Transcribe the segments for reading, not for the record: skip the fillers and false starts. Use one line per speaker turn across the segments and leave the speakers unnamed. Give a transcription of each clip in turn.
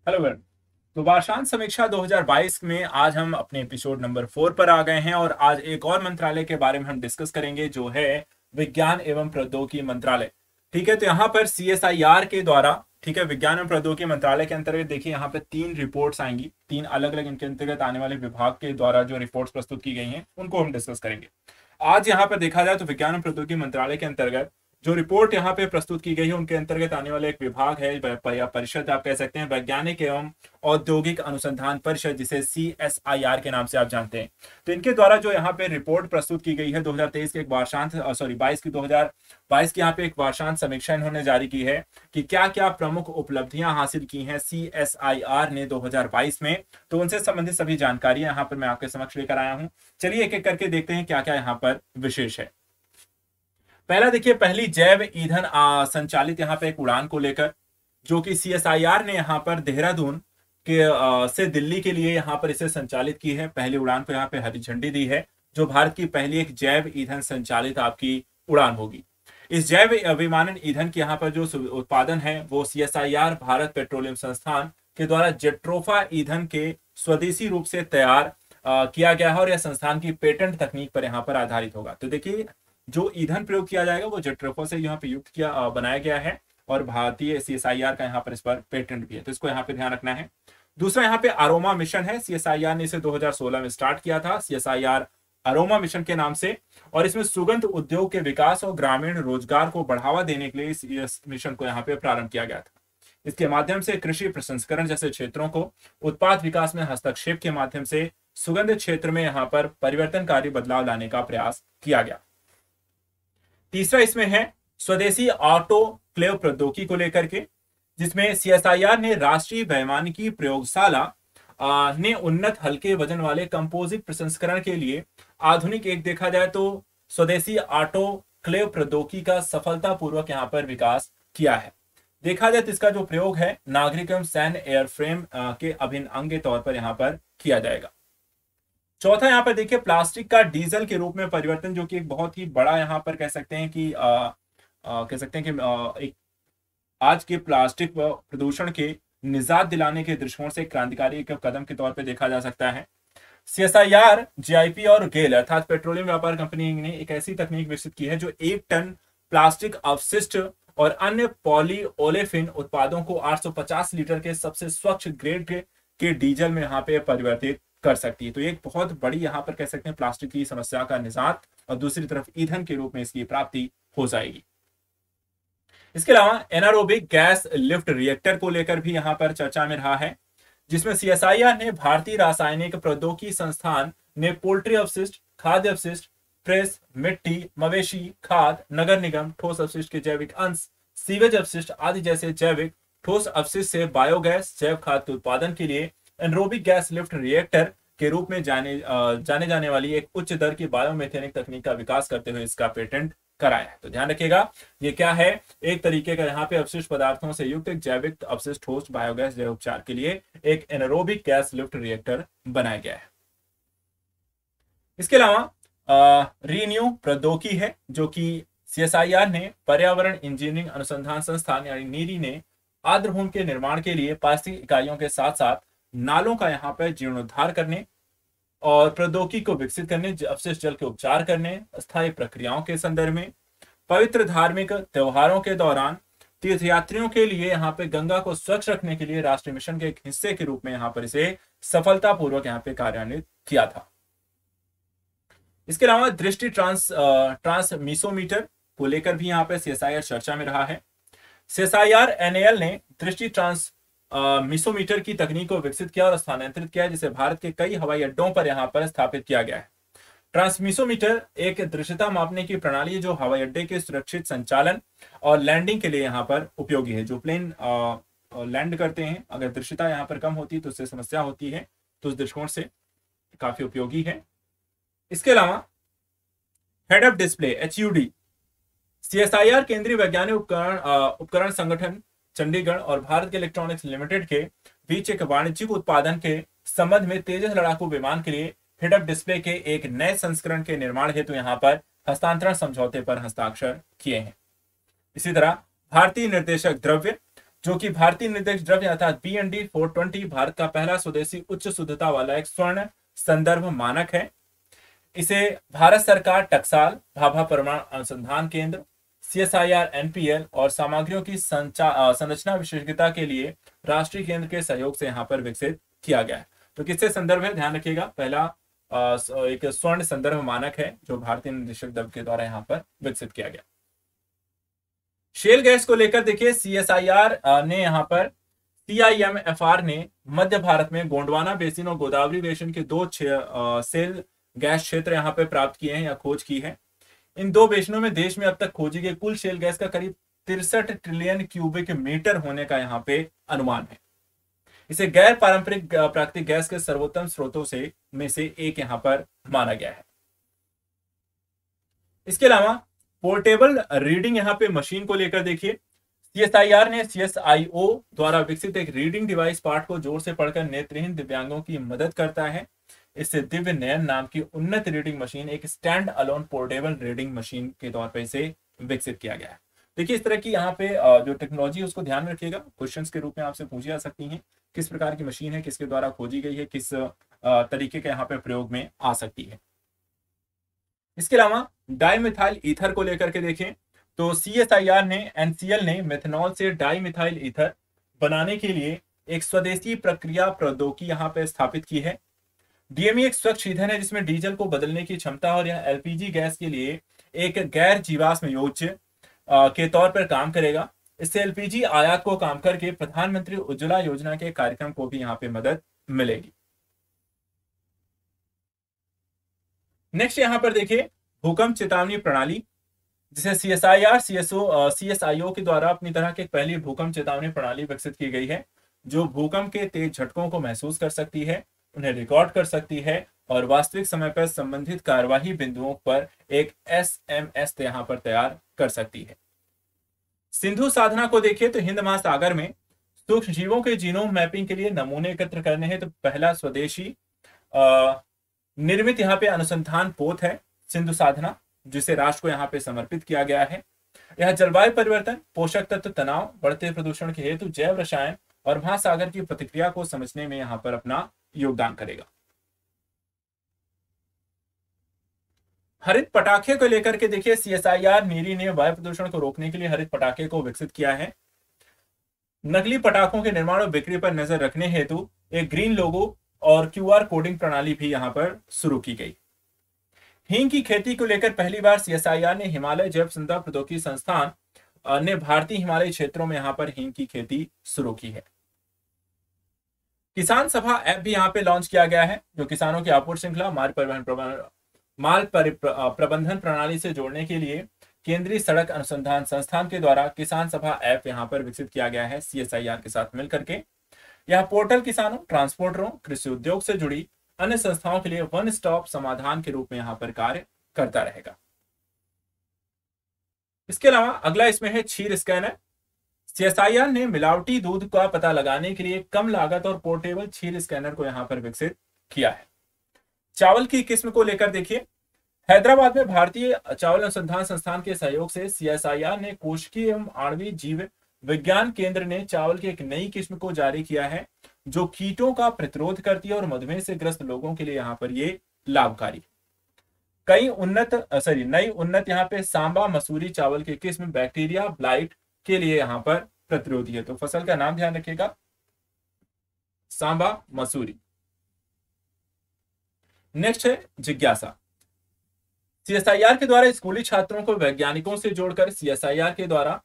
Hello one. तो वार्षांत समीक्षा 2022 में आज हम अपने एपिसोड नंबर 4 पर आ गए हैं और आज एक और मंत्रालय के बारे में हम डिस्कस करेंगे जो है विज्ञान एवं प्रौद्योगिकी मंत्रालय। ठीक है, तो यहाँ पर CSIR के द्वारा, ठीक है, विज्ञान एवं प्रौद्योगिकी मंत्रालय के अंतर्गत देखिए यहाँ पे 3 रिपोर्ट्स आएंगी, 3 अलग अलग इनके अंतर्गत आने वाले विभाग के द्वारा जो रिपोर्ट्स प्रस्तुत की गई हैं उनको हम डिस्कस करेंगे। आज यहाँ पर देखा जाए तो विज्ञान एवं प्रौद्योगिकी मंत्रालय के अंतर्गत जो रिपोर्ट यहाँ पे प्रस्तुत की गई है उनके अंतर्गत आने वाला एक विभाग है या परिषद आप कह सकते हैं, वैज्ञानिक एवं औद्योगिक अनुसंधान परिषद, जिसे CSIR के नाम से आप जानते हैं। तो इनके द्वारा जो यहाँ पे रिपोर्ट प्रस्तुत की गई है 2023 के एक वार्षांत 22 की 2022 की यहाँ पे एक वार्षांत समीक्षा इन्होंने जारी की है कि क्या क्या प्रमुख उपलब्धियां हासिल की हैं CSIR ने 2022 में। तो उनसे संबंधित सभी जानकारी यहाँ पर मैं आपके समक्ष लेकर आया हूँ। चलिए एक एक करके देखते हैं क्या क्या यहाँ पर विशेष है। पहला देखिए, पहली जैव ईंधन संचालित यहाँ पे एक उड़ान को लेकर जो कि CSIR ने यहाँ पर देहरादून के से दिल्ली के लिए यहाँ पर इसे संचालित की है। पहली उड़ान को यहाँ पे हरी झंडी दी है, जो भारत की पहली एक जैव ईंधन संचालित आपकी उड़ान होगी। इस जैव विमानन ईंधन की यहाँ पर जो उत्पादन है वो CSIR भारत पेट्रोलियम संस्थान के द्वारा जेट्रोफा ईंधन के स्वदेशी रूप से तैयार किया गया है और यह संस्थान की पेटेंट तकनीक पर यहाँ पर आधारित होगा। तो देखिए, जो ईंधन प्रयोग किया जाएगा वो जेट्रोफा से यहाँ पे युक्त किया बनाया गया है और भारतीय CSIR का यहाँ पर इस पर पेटेंट भी है, तो इसको यहाँ पे ध्यान रखना है। दूसरा यहाँ पे अरोमा मिशन है। CSIR ने इसे 2016 में स्टार्ट किया था, CSIR अरोमा मिशन के नाम से, और इसमें सुगंध उद्योग के विकास और ग्रामीण रोजगार को बढ़ावा देने के लिए इस मिशन को यहाँ पे प्रारंभ किया गया था। इसके माध्यम से कृषि प्रसंस्करण जैसे क्षेत्रों को उत्पाद विकास में हस्तक्षेप के माध्यम से सुगंध क्षेत्र में यहाँ पर परिवर्तनकारी बदलाव लाने का प्रयास किया गया। तीसरा इसमें है स्वदेशी ऑटोक्लेव प्रौद्योगिकी को लेकर के, जिसमें CSIR ने राष्ट्रीय वैमानिकी प्रयोगशाला ने उन्नत हल्के वजन वाले कंपोजिट प्रसंस्करण के लिए आधुनिक, एक देखा जाए तो स्वदेशी ऑटोक्लेव प्रौद्योगिकी का सफलतापूर्वक यहाँ पर विकास किया है। देखा जाए तो इसका जो प्रयोग है नागरिक एवं सैन्य एयरफ्रेम के अभिन्न अंग के तौर पर यहाँ पर किया जाएगा। चौथा यहाँ पर देखिए, प्लास्टिक का डीजल के रूप में परिवर्तन, जो कि एक बहुत ही बड़ा यहाँ पर कह सकते हैं कि एक आज के प्लास्टिक प्रदूषण के निजात दिलाने के दृष्टिकोण से क्रांतिकारी एक कदम के तौर पर देखा जा सकता है। CSIR, GIP और गेल अर्थात पेट्रोलियम व्यापार कंपनी ने एक ऐसी तकनीक विकसित की है जो 1 टन प्लास्टिक अवशिष्ट और अन्य पॉलीओलेफिन उत्पादों को 850 लीटर के सबसे स्वच्छ ग्रेड के डीजल में यहाँ पे परिवर्तित कर सकती है। तो एक बहुत बड़ी यहाँ पर कह सकते हैं प्लास्टिक की समस्या का निजात और दूसरी तरफ ईंधन के रूप में इसकी प्राप्ति हो जाएगी। इसके अलावा एनारोबिक गैस लिफ्ट रिएक्टर को लेकर भी यहाँ पर चर्चा में रहा है, जिसमें CSIR ने भारतीय रासायनिक प्रौद्योगिकी संस्थान ने पोल्ट्री अवशिष्ट, खाद्य अवशिष्ट, प्रेस, मिट्टी, मवेशी खाद, नगर निगम, ठोस अपशिष्ट के जैविक अंश, सीवेज अपशिष्ट आदि जैसे जैविक ठोस अपशिष्ट से बायोगैस जैव खाद के उत्पादन के लिए एनरोबिक गैस लिफ्ट रिएक्टर के रूप में जाने जाने वाली एक उच्च दर की बायोमेथेनिक तकनीक का विकास करते हुए इसका पेटेंट कराया है। तो ध्यान रखिएगा, ये क्या है, एक तरीके का यहाँ पे अपशिष्ट पदार्थों से युक्त एक जैविक अपशिष्ट ठोस बायोगैस जैव उपचार के लिए एक एनरोबिक गैस लिफ्ट रिएक्टर बनाया गया है। इसके अलावा रीन्यू प्रौद्योगिकी है, जो कि CSIR ने पर्यावरण इंजीनियरिंग अनुसंधान संस्थान यानी नीरी ने आर्द्रभूमि के निर्माण के लिए पारिस्थितिक इकाइयों के साथ साथ नालों का यहाँ पर जीर्णोद्धार करने और प्रौद्योगिकी को विकसित करने, अपशिष्ट जल के उपचार करने, स्थायी प्रक्रियाओं के संदर्भ में, पवित्र धार्मिक त्योहारों के दौरान तीर्थयात्रियों के लिए यहाँ पे गंगा को स्वच्छ रखने के लिए राष्ट्रीय मिशन के एक हिस्से के रूप में यहाँ पर इसे सफलतापूर्वक यहाँ पे कार्यान्वित किया था। इसके अलावा दृष्टि ट्रांसमिसोमीटर को लेकर भी यहाँ पे CSIR चर्चा में रहा है। CSIR NAL ने दृष्टि मिसोमीटर की तकनीक को विकसित किया और स्थानांतरित किया, जिसे भारत के कई हवाई अड्डों पर यहाँ पर स्थापित किया गया है। ट्रांसमिसोमीटर एक दृश्यता मापने की प्रणाली है जो हवाई अड्डे के सुरक्षित संचालन और लैंडिंग के लिए यहाँ पर उपयोगी है। जो प्लेन लैंड करते हैं, अगर दृश्यता यहाँ पर कम होती है तो उससे समस्या होती है, तो उस दृष्टिकोण से काफी उपयोगी है। इसके अलावा head up display HUD, CSIR केंद्रीय वैज्ञानिक उपकरण संगठन चंडीगढ़ और भारत के इलेक्ट्रॉनिक्स लिमिटेड के बीच एक वाणिज्यिक उत्पादन के संबंध में तेजस लड़ाकू विमान के लिए हेड अप डिस्प्ले के एक नए संस्करण के निर्माण हेतु यहाँ पर हस्तांतरण समझौते पर हस्ताक्षर किए हैं। इसी तरह भारतीय निर्देशक द्रव्य जो कि भारतीय निर्देश द्रव्य अर्थात BND 420 भारत का पहला स्वदेशी उच्च शुद्धता वाला एक स्वर्ण संदर्भ मानक है। इसे भारत सरकार, टकसाल, भाभा परमाणु अनुसंधान केंद्र, CSIR, NPL और सामग्रियों की संरचना विशेषज्ञता के लिए राष्ट्रीय केंद्र के सहयोग से यहाँ पर विकसित किया गया है। तो किससे संदर्भ है, ध्यान रखिएगा, पहला एक स्वर्ण संदर्भ मानक है जो भारतीय निर्देशक द्रव्य के द्वारा यहाँ पर विकसित किया गया। शेल गैस को लेकर देखिए, CSIR ने यहाँ पर CIMFR ने मध्य भारत में गोंडवाना बेसिन और गोदावरी बेसिन के 2 शेल गैस क्षेत्र यहाँ पे प्राप्त किए हैं या खोज की है। इन 2 बेसिनों में देश में अब तक खोजी गई कुल शेल गैस का करीब 63 ट्रिलियन क्यूबिक मीटर होने का यहाँ पे अनुमान है। इसे गैर पारंपरिक प्राकृतिक गैस के सर्वोत्तम स्रोतों में से एक यहाँ पर माना गया है। इसके अलावा पोर्टेबल रीडिंग यहाँ पे मशीन को लेकर देखिए, CSIR ने CSIO द्वारा विकसित एक रीडिंग डिवाइस पाठ को जोर से पढ़कर नेत्रहीन दिव्यांगों की मदद करता है। इससे दिव्य नयन नाम की उन्नत रीडिंग मशीन एक stand alone portable reading machine के तौर पर इसे विकसित किया गया है। देखिए, इस तरह की यहाँ पे जो टेक्नोलॉजी उसको ध्यान में रखिएगा, क्वेश्चंस के रूप में आपसे पूछी जा सकती हैं। किस प्रकार की मशीन है, किसके द्वारा खोजी गई है, किस तरीके के यहाँ पे प्रयोग में आ सकती है। इसके अलावा डाइमिथाइल ईथर को लेकर के देखें तो CSIR ने NCL ने मेथनॉल से डाइमिथाइल ईथर बनाने के लिए एक स्वदेशी प्रक्रिया प्रौद्योगिकी यहाँ पे स्थापित की है। DME एक स्वच्छ ईंधन है जिसमें डीजल को बदलने की क्षमता और यह LPG गैस के लिए एक गैर जीवाश्म योज्य के तौर पर काम करेगा। इससे LPG आयात को कम करके प्रधानमंत्री उज्ज्वला योजना के कार्यक्रम को भी यहाँ पे मदद मिलेगी। नेक्स्ट यहाँ पर देखिए, भूकंप चेतावनी प्रणाली, जिसे CSIR, CSIO के द्वारा अपनी तरह की पहली भूकंप चेतावनी प्रणाली विकसित की गई है, जो भूकंप के तेज झटकों को महसूस कर सकती है, उन्हें रिकॉर्ड कर सकती है और वास्तविक समय पर संबंधित कार्यवाही बिंदुओं पर एक SMS यहाँ पर तैयार कर सकती है। सिंधु साधना को देखिए तो हिंद महासागर में सूक्ष्म जीवों के जीनोम मैपिंग के लिए नमूने एकत्र करने हैं तो पहला स्वदेशी निर्मित यहाँ पे अनुसंधान पोत है सिंधु साधना, जिसे राष्ट्र को यहाँ पे समर्पित किया गया है। यह जलवायु परिवर्तन, पोषक तत्व, तनाव, बढ़ते प्रदूषण के हेतु जैव रसायन और महासागर की प्रतिक्रिया को समझने में यहाँ पर अपना योगदान करेगा। हरित पटाखे को लेकर के देखिए, CSIR नीरी ने वायु प्रदूषण को रोकने के लिए हरित पटाखे को विकसित किया है। नकली पटाखों के निर्माण और बिक्री पर नजर रखने हेतु एक ग्रीन लोगो और QR कोडिंग प्रणाली भी यहां पर शुरू की गई। हींग की खेती को लेकर पहली बार CSIR ने हिमालय जैव संपदा प्रौद्योगिकी संस्थान ने भारतीय हिमालयी क्षेत्रों में यहां पर हींग की खेती शुरू की है। किसान सभा ऐप भी यहां पे लॉन्च किया गया है, जो किसानों की आपूर्ति श्रृंखला माल प्रबंधन प्रणाली से जोड़ने के लिए केंद्रीय सड़क अनुसंधान संस्थान के द्वारा किसान सभा ऐप यहां पर विकसित किया गया है CSIR के साथ मिलकर के। यह पोर्टल किसानों, ट्रांसपोर्टरों, कृषि उद्योग से जुड़ी अन्य संस्थाओं के लिए वन स्टॉप समाधान के रूप में यहां पर कार्य करता रहेगा। इसके अलावा अगला इसमें है क्षीर स्कैनर। CSIR ने मिलावटी दूध का पता लगाने के लिए कम लागत और पोर्टेबल क्षीर स्कैनर को यहां पर विकसित किया है। चावल की किस्म को लेकर देखिए, हैदराबाद में भारतीय चावल अनुसंधान संस्थान के सहयोग से CSIR ने कोशिकीय एवं आणविक जीव विज्ञान केंद्र ने चावल की एक नई किस्म को जारी किया है, जो कीटों का प्रतिरोध करती है और मधुमेह से ग्रस्त लोगों के लिए यहाँ पर ये लाभकारी। नई उन्नत यहाँ पे सांबा मसूरी चावल की किस्म बैक्टीरिया ब्लाइट के लिए यहाँ पर प्रतिरोधी है। तो फसल का नाम ध्यान रखिएगा, सांबा मसूरी। नेक्स्ट है जिज्ञासा। CSIR के द्वारा स्कूली छात्रों को वैज्ञानिकों से जोड़कर CSIR के द्वारा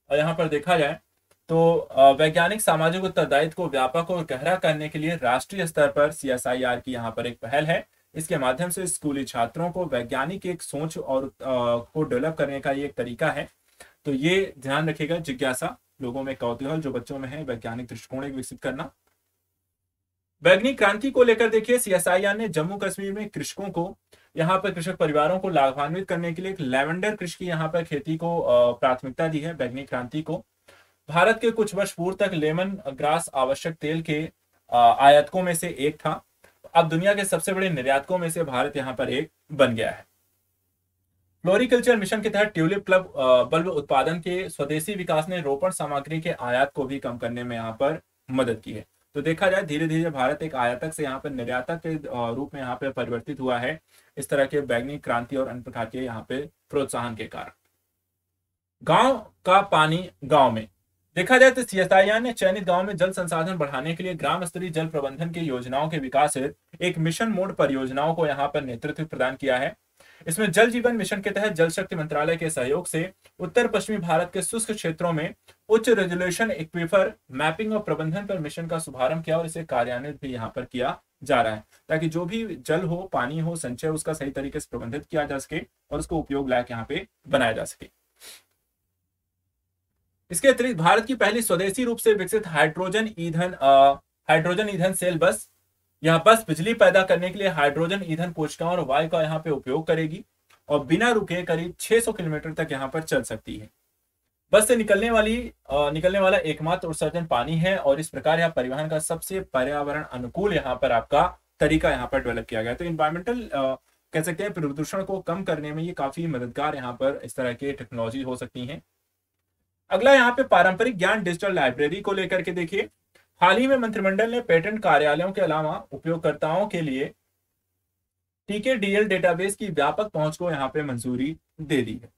यहाँ पर देखा जाए तो वैज्ञानिक सामाजिक उत्तरदायित्व को व्यापक और गहरा करने के लिए राष्ट्रीय स्तर पर CSIR की यहाँ पर एक पहल है। इसके माध्यम से स्कूली छात्रों को वैज्ञानिक एक सोच और को डेवलप करने का ये एक तरीका है। तो ये ध्यान रखिएगा, जिज्ञासा, लोगों में कौतूहल जो बच्चों में है, वैज्ञानिक दृष्टिकोण विकसित करना। वैज्ञानिक क्रांति को लेकर देखिए, CSIR ने जम्मू कश्मीर में कृषकों को, यहाँ पर कृषक परिवारों को लाभान्वित करने के लिए एक लेवेंडर कृषि की यहाँ पर खेती को प्राथमिकता दी है। वैज्ञानिक क्रांति को भारत के कुछ वर्ष पूर्व तक लेमन ग्रास आवश्यक तेल के आयातकों में से एक था, अब दुनिया के सबसे बड़े निर्यातकों में से भारत यहाँ पर एक बन गया है। फ्लोरिकल्चर मिशन के तहत ट्यूलिप क्लब बल्ब उत्पादन के स्वदेशी विकास ने रोपण सामग्री के आयात को भी कम करने में यहाँ पर मदद की है। तो देखा जाए धीरे धीरे भारत एक आयातक से यहाँ पर निर्यातक के रूप में यहाँ पे परिवर्तित हुआ है, इस तरह के वैज्ञानिक क्रांति और अन्य प्रकार के यहाँ पे प्रोत्साहन के कारण। गांव का पानी गांव में, देखा जाए तो सीएसआईआर ने चयनित गांव में जल संसाधन बढ़ाने के लिए ग्राम स्तरीय जल प्रबंधन की योजनाओं के विकास हेतु एक मिशन मोड परियोजनाओं को यहाँ पर नेतृत्व प्रदान किया है। इसमें जल जीवन मिशन के तहत जल शक्ति मंत्रालय के सहयोग से उत्तर पश्चिमी भारत के शुष्क क्षेत्रों में उच्च रेजोल्यूशन एक्वीफर मैपिंग और प्रबंधन पर मिशन का शुभारंभ किया और इसे कार्यान्वित भी यहाँ पर किया जा रहा है, ताकि जो भी जल हो, पानी हो, संचय, उसका सही तरीके से प्रबंधित किया जा सके और उसको उपयोग लायक यहाँ पे बनाया जा सके। इसके अतिरिक्त भारत की पहली स्वदेशी रूप से विकसित हाइड्रोजन ईंधन सेल बस, यह बस बिजली पैदा करने के लिए हाइड्रोजन ईंधन कोशिकाओं और वायु का यहाँ पे उपयोग करेगी और बिना रुके करीब 600 किलोमीटर तक यहाँ पर चल सकती है। बस से निकलने वाला एकमात्र उत्सर्जन पानी है और इस प्रकार यह परिवहन का सबसे पर्यावरण अनुकूल यहाँ पर आपका तरीका यहाँ पर डेवलप किया गया। तो इन्वायरमेंटल कह सकते हैं प्रदूषण को कम करने में ये काफी मददगार यहाँ पर इस तरह के टेक्नोलॉजी हो सकती है। अगला यहाँ पे पारंपरिक ज्ञान डिजिटल लाइब्रेरी को लेकर के देखिए, हाल ही में मंत्रिमंडल ने पेटेंट कार्यालयों के अलावा उपयोगकर्ताओं के लिए टीकेडीएल डेटाबेस की व्यापक पहुंच को यहाँ पे मंजूरी दे दी है।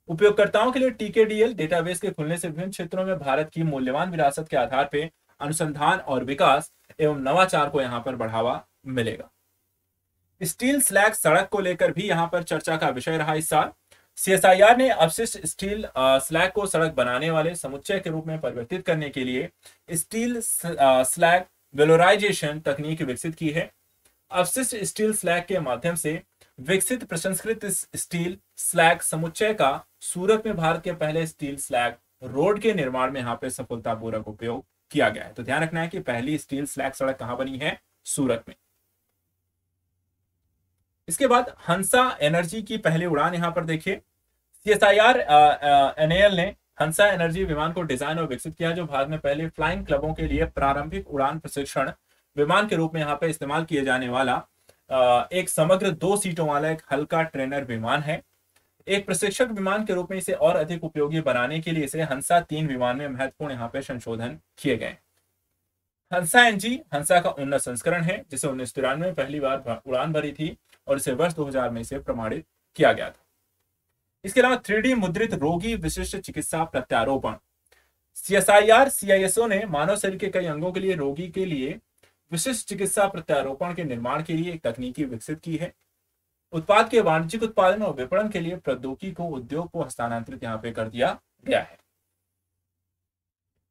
उपयोगकर्ताओं के लिए टीकेडीएल डेटाबेस के खुलने से विभिन्न क्षेत्रों में भारत की मूल्यवान विरासत के आधार पर अनुसंधान और विकास एवं नवाचार को यहाँ पर बढ़ावा मिलेगा। स्टील स्लैग सड़क को लेकर भी यहाँ पर चर्चा का विषय रहा इस साल। सीएसआईआर ने अपशिष्ट स्टील स्लैग को सड़क बनाने वाले समुच्चय के रूप में परिवर्तित करने के लिए स्टील स्लैग वेलोराइजेशन तकनीक विकसित की है। अपशिष्ट स्टील स्लैग के माध्यम से विकसित प्रसंस्कृत स्टील स्लैग समुच्चय का सूरत में भारत के पहले स्टील स्लैग रोड के निर्माण में यहाँ पे सफलतापूर्वक उपयोग किया गया है। तो ध्यान रखना है कि पहली स्टील स्लैग सड़क कहां बनी है, सूरत में। इसके बाद हंसा एनर्जी की पहली उड़ान यहाँ पर देखिए, सीएसआईआर एनएएल ने हंसा एनर्जी विमान को डिजाइन और विकसित किया, जो भारत में पहले फ्लाइंग क्लबों के लिए प्रारंभिक उड़ान प्रशिक्षण विमान के रूप में यहाँ पे इस्तेमाल किए जाने वाला एक समग्र 2 सीटों वाला एक हल्का ट्रेनर विमान है। एक प्रशिक्षक विमान के रूप में इसे और अधिक उपयोगी बनाने के लिए इसे हंसा 3 विमान में महत्वपूर्ण यहाँ पे संशोधन किए गए। हंसा एनजी हंसा का उन्नत संस्करण है, जिसे 1993 में पहली बार उड़ान भरी थी और इसे वर्ष 2000 में इसे प्रमाणित किया गया था। इसके अलावा 3D मुद्रित रोगी विशिष्ट चिकित्सा प्रत्यारोपण, सीएसआईआर सीआईएसओ ने मानव शरीर के कई अंगों के लिए रोगी के लिए विशिष्ट चिकित्सा प्रत्यारोपण के निर्माण के लिए एक तकनीकी विकसित की है। उत्पाद के वाणिज्यिक उत्पादन और विपणन के लिए प्रौद्योगिकी को उद्योग को हस्तांतरित यहाँ पे कर दिया गया है।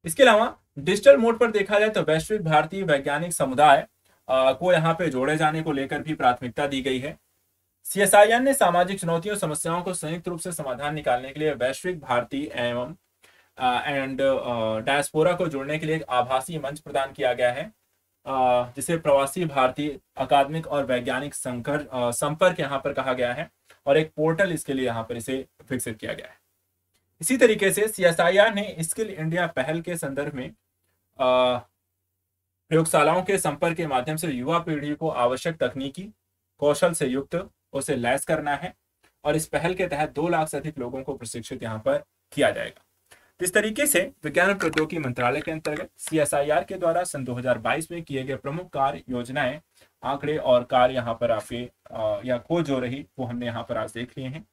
इसके अलावा डिजिटल मोड पर देखा जाए तो वैश्विक भारतीय वैज्ञानिक समुदाय को यहाँ पे जोड़े जाने को लेकर भी प्राथमिकता दी गई है। सीएसआईआर ने सामाजिक चुनौतियों और समस्याओं को संयुक्त रूप से समाधान निकालने के लिए वैश्विक भारतीय एवं डायस्पोरा को जोड़ने के लिए एक आभासी मंच प्रदान किया गया है, जिसे प्रवासी भारतीय अकादमिक और वैज्ञानिक संपर्क यहाँ पर कहा गया है और एक पोर्टल इसके लिए यहाँ पर इसे विकसित किया गया है। इसी तरीके से सीएसआईआर ने स्किल इंडिया पहल के संदर्भ में प्रयोगशालाओं के संपर्क के माध्यम से युवा पीढ़ी को आवश्यक तकनीकी कौशल से युक्त उसे लैस करना है और इस पहल के तहत 2 लाख से अधिक लोगों को प्रशिक्षित यहाँ पर किया जाएगा। इस तरीके से विज्ञान और प्रौद्योगिकी मंत्रालय के अंतर्गत सीएसआईआर के द्वारा सन 2022 में किए गए प्रमुख कार्य योजनाएं, आंकड़े और कार्य यहाँ पर आपके या खोज जो रही वो हमने यहाँ पर आज देख लिए हैं।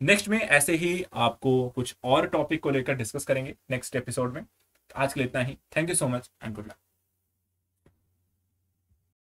नेक्स्ट में ऐसे ही आपको कुछ और टॉपिक को लेकर डिस्कस करेंगे नेक्स्ट एपिसोड में। आज के लिए इतना ही। Thank you so much and good luck.